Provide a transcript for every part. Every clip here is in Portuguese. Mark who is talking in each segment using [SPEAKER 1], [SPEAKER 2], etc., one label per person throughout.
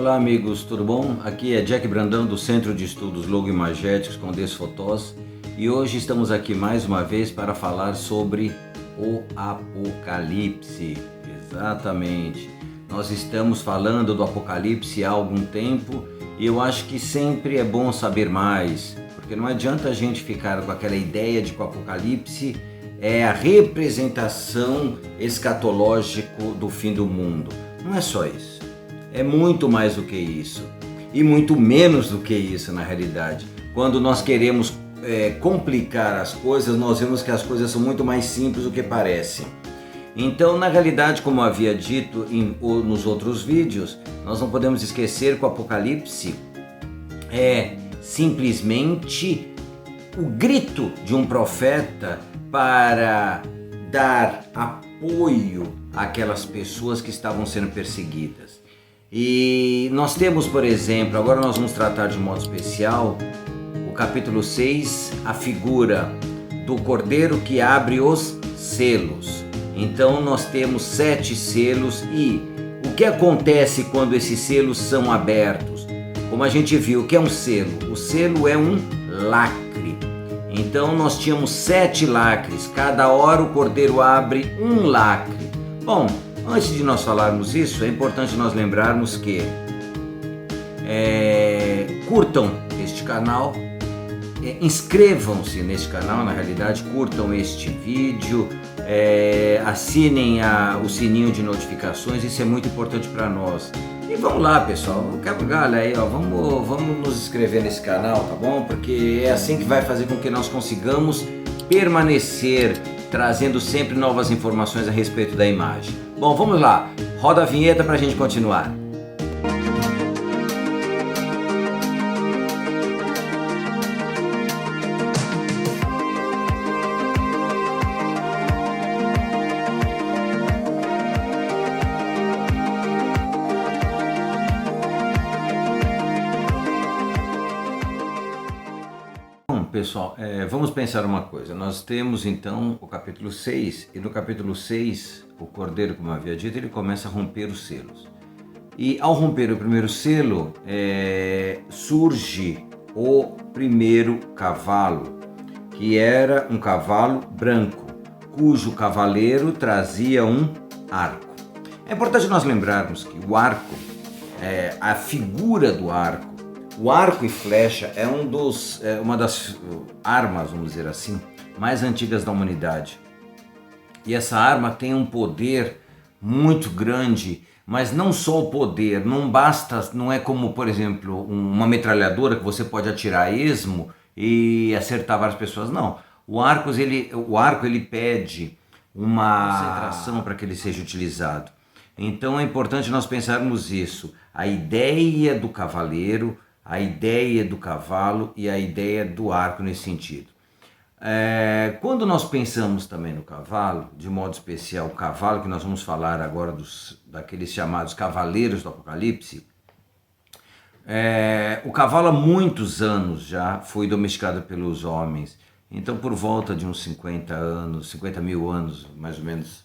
[SPEAKER 1] Olá amigos, tudo bom? Aqui é Jack Brandão do Centro de Estudos Logimagéticos com Desfotós e hoje estamos aqui mais uma vez para falar sobre o Apocalipse. Exatamente, nós estamos falando do Apocalipse há algum tempo e eu acho que sempre é bom saber mais, porque não adianta a gente ficar com aquela ideia de que o Apocalipse é a representação escatológica do fim do mundo. Não é só isso. É muito mais do que isso, e muito menos do que isso na realidade. Quando nós queremos complicar as coisas, nós vemos que as coisas são muito mais simples do que parecem. Então, na realidade, como eu havia dito nos outros vídeos, nós não podemos esquecer que o Apocalipse é simplesmente o grito de um profeta para dar apoio àquelas pessoas que estavam sendo perseguidas. E nós temos, por exemplo, agora nós vamos tratar de modo especial, o capítulo 6, a figura do cordeiro que abre os selos. Então nós temos 7 selos e o que acontece quando esses selos são abertos? Como a gente viu, o que é um selo? O selo é um lacre. Então nós tínhamos 7 lacres, cada hora o cordeiro abre um lacre. Bom, antes de nós falarmos isso, é importante nós lembrarmos que curtam este canal, inscrevam-se neste canal, na realidade, curtam este vídeo, assinem o sininho de notificações, isso é muito importante para nós. E vamos lá, pessoal, galera aí, ó, vamos nos inscrever nesse canal, tá bom? Porque é assim que vai fazer com que nós consigamos permanecer trazendo sempre novas informações a respeito da imagem. Bom, vamos lá, roda a vinheta para a gente continuar. Pessoal, vamos pensar uma coisa. Nós temos então o capítulo 6 e no capítulo 6 o cordeiro, como eu havia dito, ele começa a romper os selos. E ao romper o primeiro selo, surge o primeiro cavalo, que era um cavalo branco, cujo cavaleiro trazia um arco. É importante nós lembrarmos que o arco, a figura do arco, o arco e flecha é uma das armas, vamos dizer assim, mais antigas da humanidade. E essa arma tem um poder muito grande, mas não só o poder, não basta, não é como, por exemplo, uma metralhadora que você pode atirar a esmo e acertar várias pessoas, não. O arco ele pede uma concentração para que ele seja utilizado. Então é importante nós pensarmos isso, a ideia do cavaleiro, a ideia do cavalo e a ideia do arco nesse sentido. Quando nós pensamos também no cavalo, de modo especial o cavalo, que nós vamos falar agora daqueles chamados cavaleiros do Apocalipse, o cavalo há muitos anos já foi domesticado pelos homens, então por volta de uns 50 mil anos mais ou menos.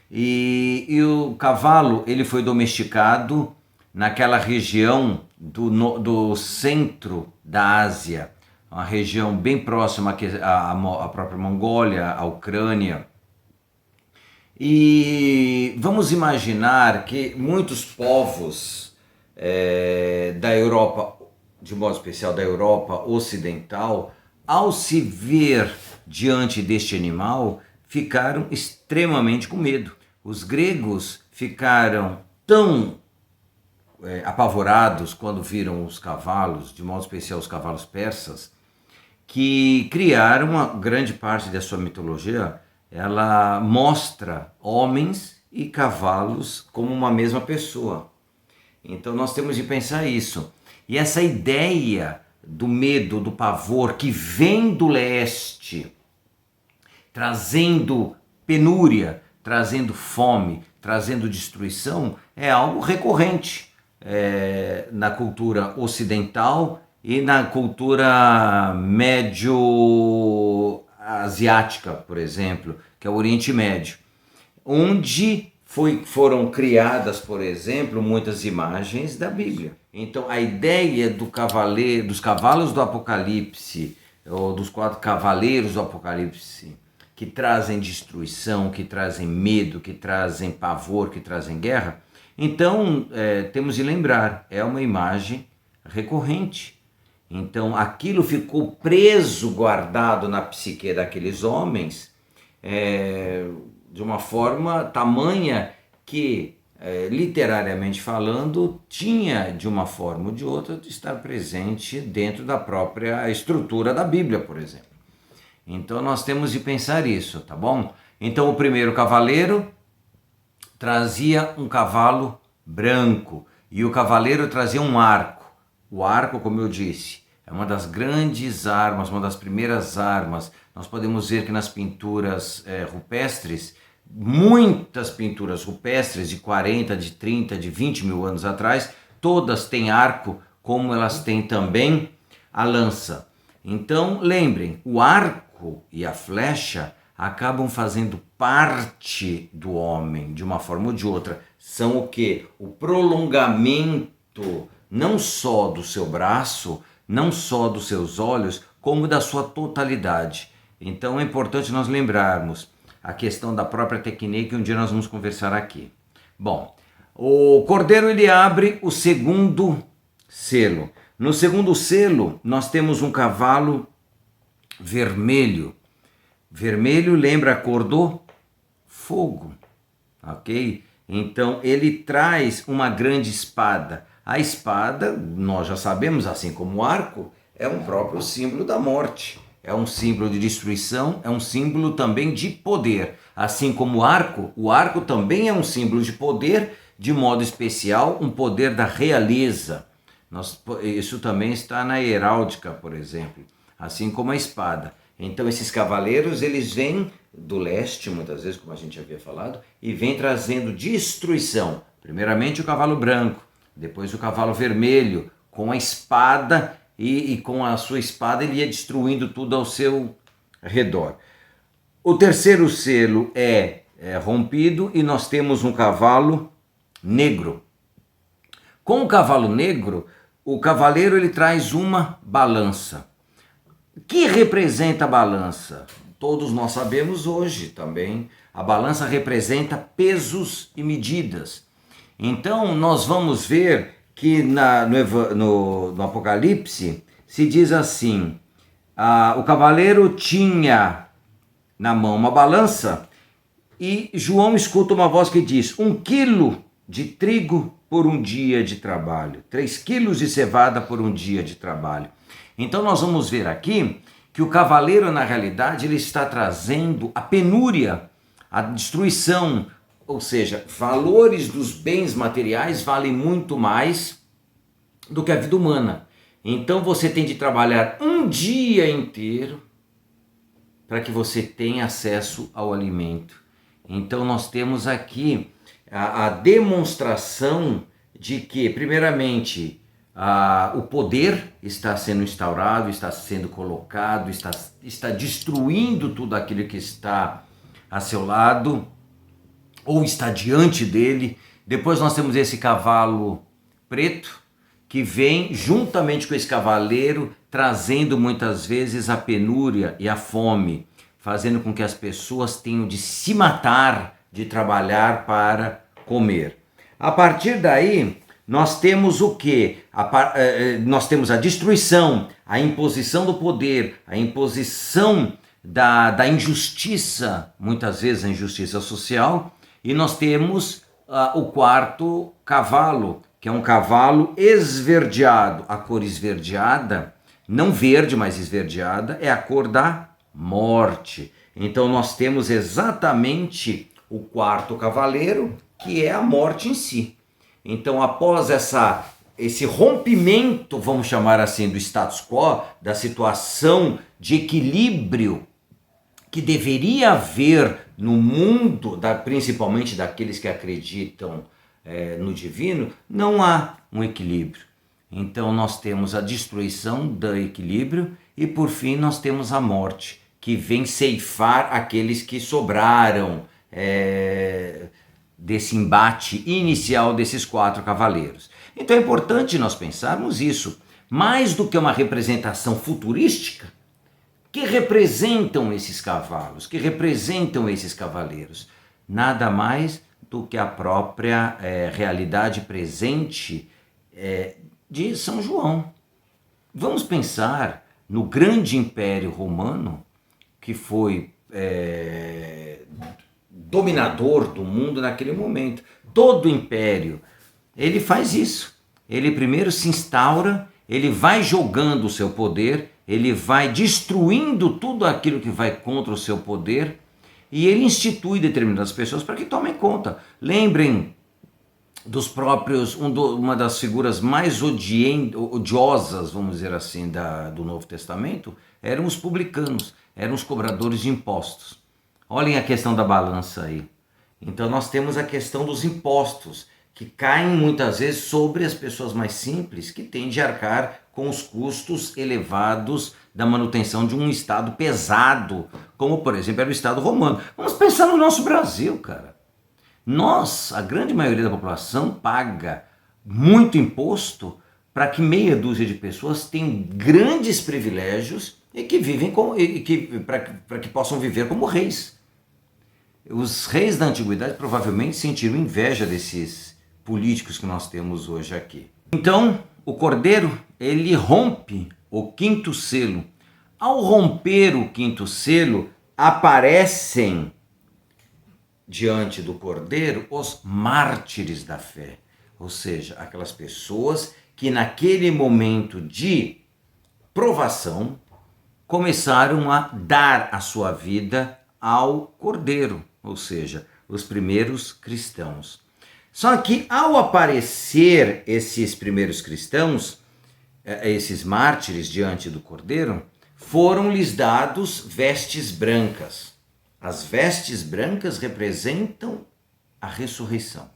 [SPEAKER 1] E o cavalo ele foi domesticado naquela região do centro da Ásia, uma região bem próxima à própria Mongólia, à Ucrânia. E vamos imaginar que muitos povos da Europa, de modo especial da Europa Ocidental, ao se ver diante deste animal, ficaram extremamente com medo. Os gregos ficaram tão apavorados quando viram os cavalos, de modo especial os cavalos persas, que criaram uma grande parte da sua mitologia. Ela mostra homens e cavalos como uma mesma pessoa. Então nós temos de pensar isso. E essa ideia do medo, do pavor que vem do leste, trazendo penúria, trazendo fome, trazendo destruição, é algo recorrente na cultura ocidental e na cultura médio-asiática, por exemplo, que é o Oriente Médio, onde foram criadas, por exemplo, muitas imagens da Bíblia. Então a ideia dos cavalos do Apocalipse, ou dos 4 cavaleiros do Apocalipse, que trazem destruição, que trazem medo, que trazem pavor, que trazem guerra, então temos de lembrar, é uma imagem recorrente. Então aquilo ficou preso, guardado na psique daqueles homens, de uma forma tamanha que, literariamente falando, tinha de uma forma ou de outra de estar presente dentro da própria estrutura da Bíblia, por exemplo. Então nós temos de pensar isso, tá bom? Então o primeiro cavaleiro trazia um cavalo branco e o cavaleiro trazia um arco. O arco, como eu disse, é uma das grandes armas, uma das primeiras armas. Nós podemos ver que nas pinturas rupestres, muitas pinturas rupestres de 40, de 30, de 20 mil anos atrás, todas têm arco, como elas têm também a lança. Então lembrem, o arco e a flecha acabam fazendo parte do homem de uma forma ou de outra. São o quê? O prolongamento não só do seu braço, não só dos seus olhos, como da sua totalidade. Então é importante nós lembrarmos a questão da própria técnica, que um dia nós vamos conversar aqui. Bom, o cordeiro ele abre o segundo selo. No segundo selo nós temos um cavalo vermelho. Vermelho lembra a cor do fogo, ok? Então ele traz uma grande espada. A espada, nós já sabemos, assim como o arco, é um próprio símbolo da morte. É um símbolo de destruição, é um símbolo também de poder. Assim como o arco também é um símbolo de poder, de modo especial, um poder da realeza. Isso também está na heráldica, por exemplo, assim como a espada. Então esses cavaleiros, eles vêm do leste, muitas vezes, como a gente havia falado, e vêm trazendo destruição. Primeiramente o cavalo branco, depois o cavalo vermelho, com a espada, e com a sua espada ele ia destruindo tudo ao seu redor. O terceiro selo é rompido e nós temos um cavalo negro. Com o cavalo negro, o cavaleiro ele traz uma balança. Que representa a balança? Todos nós sabemos hoje também, a balança representa pesos e medidas. Então nós vamos ver que no Apocalipse se diz assim, o cavaleiro tinha na mão uma balança e João escuta uma voz que diz, 1 quilo de trigo por um dia de trabalho, 3 quilos de cevada por um dia de trabalho. Então nós vamos ver aqui que o cavaleiro, na realidade, ele está trazendo a penúria, a destruição, ou seja, valores dos bens materiais valem muito mais do que a vida humana. Então você tem de trabalhar um dia inteiro para que você tenha acesso ao alimento. Então nós temos aqui a demonstração de que, primeiramente, o poder está sendo instaurado, está sendo colocado, está destruindo tudo aquilo que está a seu lado ou está diante dele. Depois nós temos esse cavalo preto que vem juntamente com esse cavaleiro trazendo muitas vezes a penúria e a fome, fazendo com que as pessoas tenham de se matar, de trabalhar para comer. A partir daí, nós temos o quê? Nós temos a destruição, a imposição do poder, a imposição da injustiça, muitas vezes a injustiça social, e nós temos o quarto cavalo, que é um cavalo esverdeado. A cor esverdeada, não verde, mas esverdeada, é a cor da morte. Então nós temos exatamente o quarto cavaleiro, que é a morte em si. Então após esse rompimento, vamos chamar assim, do status quo, da situação de equilíbrio que deveria haver no mundo, principalmente daqueles que acreditam no divino, não há um equilíbrio. Então nós temos a destruição do equilíbrio e por fim nós temos a morte, que vem ceifar aqueles que sobraram, desse embate inicial desses 4 cavaleiros. Então é importante nós pensarmos isso, mais do que uma representação futurística, que representam esses cavalos, que representam esses cavaleiros, nada mais do que a própria realidade presente de São João. Vamos pensar no grande império romano, que foi dominador do mundo naquele momento. Todo império, ele faz isso. Ele primeiro se instaura, ele vai jogando o seu poder, ele vai destruindo tudo aquilo que vai contra o seu poder e ele institui determinadas pessoas para que tomem conta. Lembrem dos próprios, uma das figuras mais odiosas, vamos dizer assim, do Novo Testamento, eram os publicanos, eram os cobradores de impostos. Olhem a questão da balança aí. Então nós temos a questão dos impostos, que caem muitas vezes sobre as pessoas mais simples, que têm de arcar com os custos elevados da manutenção de um Estado pesado, como por exemplo era o Estado romano. Vamos pensar no nosso Brasil, cara. Nós, a grande maioria da população, paga muito imposto para que meia dúzia de pessoas tenham grandes privilégios e que vivem para que possam viver como reis. Os reis da antiguidade provavelmente sentiram inveja desses políticos que nós temos hoje aqui. Então, o Cordeiro, ele rompe o 5º selo. Ao romper o 5º selo, aparecem diante do Cordeiro os mártires da fé, ou seja, aquelas pessoas que naquele momento de provação começaram a dar a sua vida ao Cordeiro, ou seja, os primeiros cristãos. Só que ao aparecer esses primeiros cristãos, esses mártires diante do Cordeiro, foram-lhes dados vestes brancas. As vestes brancas representam a ressurreição.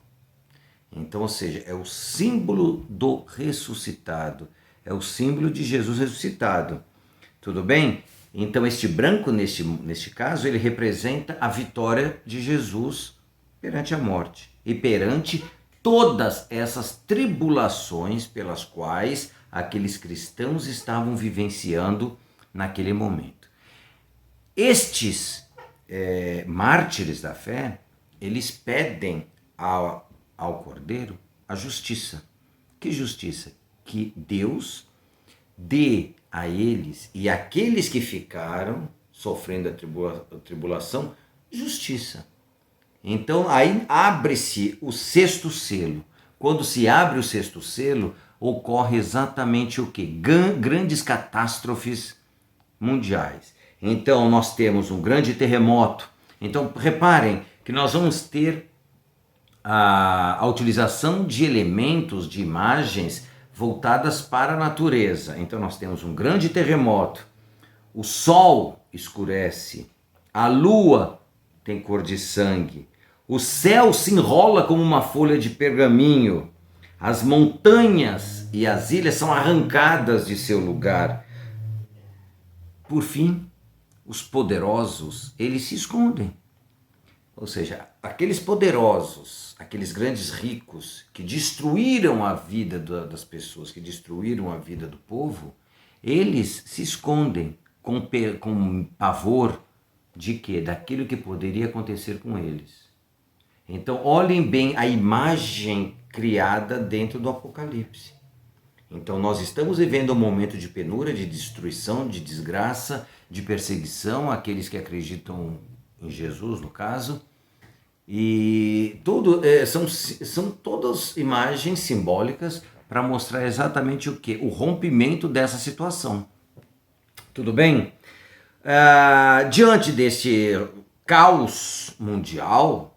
[SPEAKER 1] Então, ou seja, é o símbolo do ressuscitado, é o símbolo de Jesus ressuscitado. Tudo bem? Então, este branco, neste caso, ele representa a vitória de Jesus perante a morte e perante todas essas tribulações pelas quais aqueles cristãos estavam vivenciando naquele momento. Estes mártires da fé, eles pedem ao Cordeiro a justiça. Que justiça? Que Deus dê a eles e àqueles que ficaram sofrendo a tribulação justiça. Então aí abre-se o 6º selo. Quando se abre o 6º selo, ocorre exatamente o que? Grandes catástrofes mundiais. Então nós temos um grande terremoto. Então reparem que nós vamos ter a utilização de elementos, de imagens voltadas para a natureza. Então nós temos um grande terremoto, o sol escurece, a lua tem cor de sangue, o céu se enrola como uma folha de pergaminho, as montanhas e as ilhas são arrancadas de seu lugar. Por fim, os poderosos, eles se escondem. Ou seja, aqueles poderosos, aqueles grandes ricos que destruíram a vida das pessoas, que destruíram a vida do povo, eles se escondem com pavor de quê? Daquilo que poderia acontecer com eles. Então, olhem bem a imagem criada dentro do Apocalipse. Então, nós estamos vivendo um momento de penúria, de destruição, de desgraça, de perseguição àqueles que acreditam em Jesus, no caso. E tudo são todas imagens simbólicas para mostrar exatamente o que? O rompimento dessa situação. Tudo bem? Diante deste caos mundial,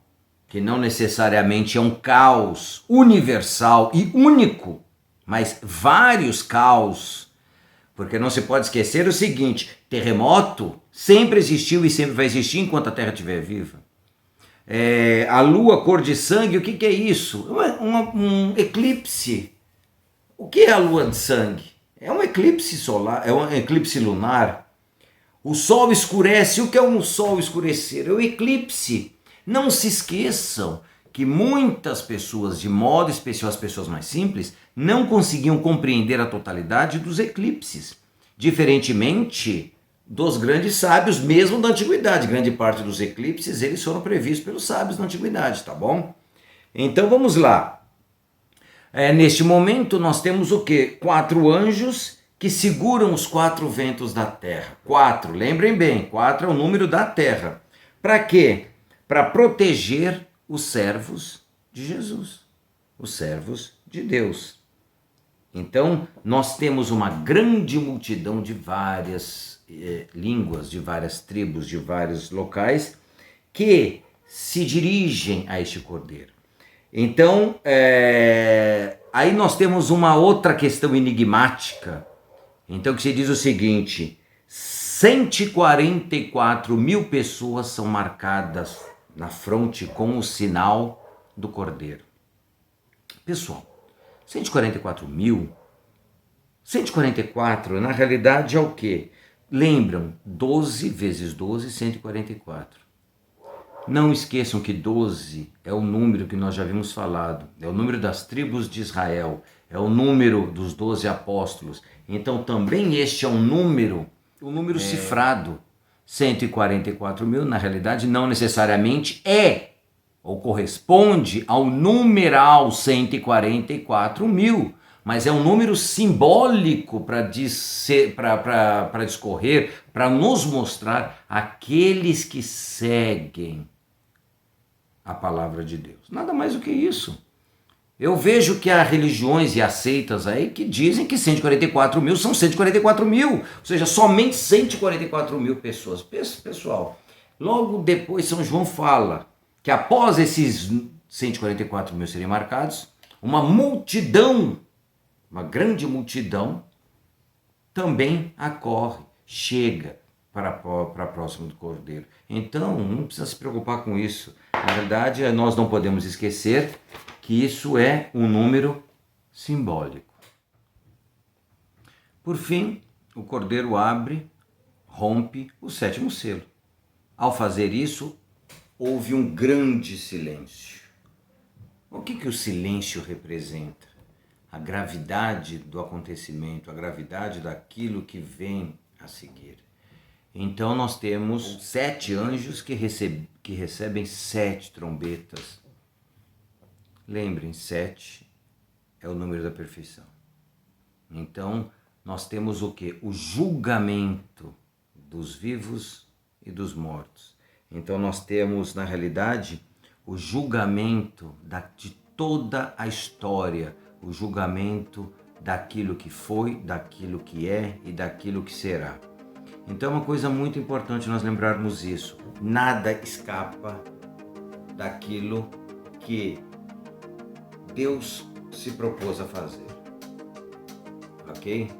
[SPEAKER 1] que não necessariamente é um caos universal e único, mas vários caos, porque não se pode esquecer o seguinte: terremoto sempre existiu e sempre vai existir enquanto a Terra estiver viva. A lua cor de sangue, o que é isso? Um eclipse. O que é a lua de sangue? É um eclipse solar, é um eclipse lunar. O sol escurece. O que é um sol escurecer? É o eclipse. Não se esqueçam que muitas pessoas, de modo especial as pessoas mais simples, não conseguiam compreender a totalidade dos eclipses, diferentemente dos grandes sábios, mesmo da antiguidade. Grande parte dos eclipses eles foram previstos pelos sábios da antiguidade, tá bom? Então vamos lá. Neste momento nós temos o quê? 4 anjos que seguram os 4 ventos da terra. 4, lembrem bem, 4 é o número da terra. Para quê? Para proteger os servos de Jesus, os servos de Deus. Então, nós temos uma grande multidão de várias línguas, de várias tribos, de vários locais, que se dirigem a este cordeiro. Então, aí nós temos uma outra questão enigmática. Então, que se diz o seguinte: 144 mil pessoas são marcadas na fronte com o sinal do cordeiro. Pessoal, 144 mil, 144 na realidade é o quê? Lembram, 12 vezes 12, 144. Não esqueçam que 12 é o número que nós já vimos falado, é o número das tribos de Israel, é o número dos 12 apóstolos. Então também este é um número cifrado. 144 mil, na realidade, não necessariamente ou corresponde ao numeral 144 mil, mas é um número simbólico para discorrer, para nos mostrar aqueles que seguem a palavra de Deus. Nada mais do que isso. Eu vejo que há religiões e há seitas aí que dizem que 144 mil são 144 mil, ou seja, somente 144 mil pessoas. Pessoal, logo depois São João fala que após esses 144 mil serem marcados, uma multidão, uma grande multidão, também chega para próximo do Cordeiro. Então, não precisa se preocupar com isso. Na verdade, nós não podemos esquecer que isso é um número simbólico. Por fim, o Cordeiro rompe o 7º selo. Ao fazer isso, houve um grande silêncio. O que o silêncio representa? A gravidade do acontecimento, a gravidade daquilo que vem a seguir. Então nós temos 7 anjos que recebem 7 trombetas. Lembrem, 7 é o número da perfeição. Então nós temos o quê? O julgamento dos vivos e dos mortos. Então nós temos, na realidade, o julgamento de toda a história, o julgamento daquilo que foi, daquilo que é e daquilo que será. Então é uma coisa muito importante nós lembrarmos isso. Nada escapa daquilo que Deus se propôs a fazer. Ok?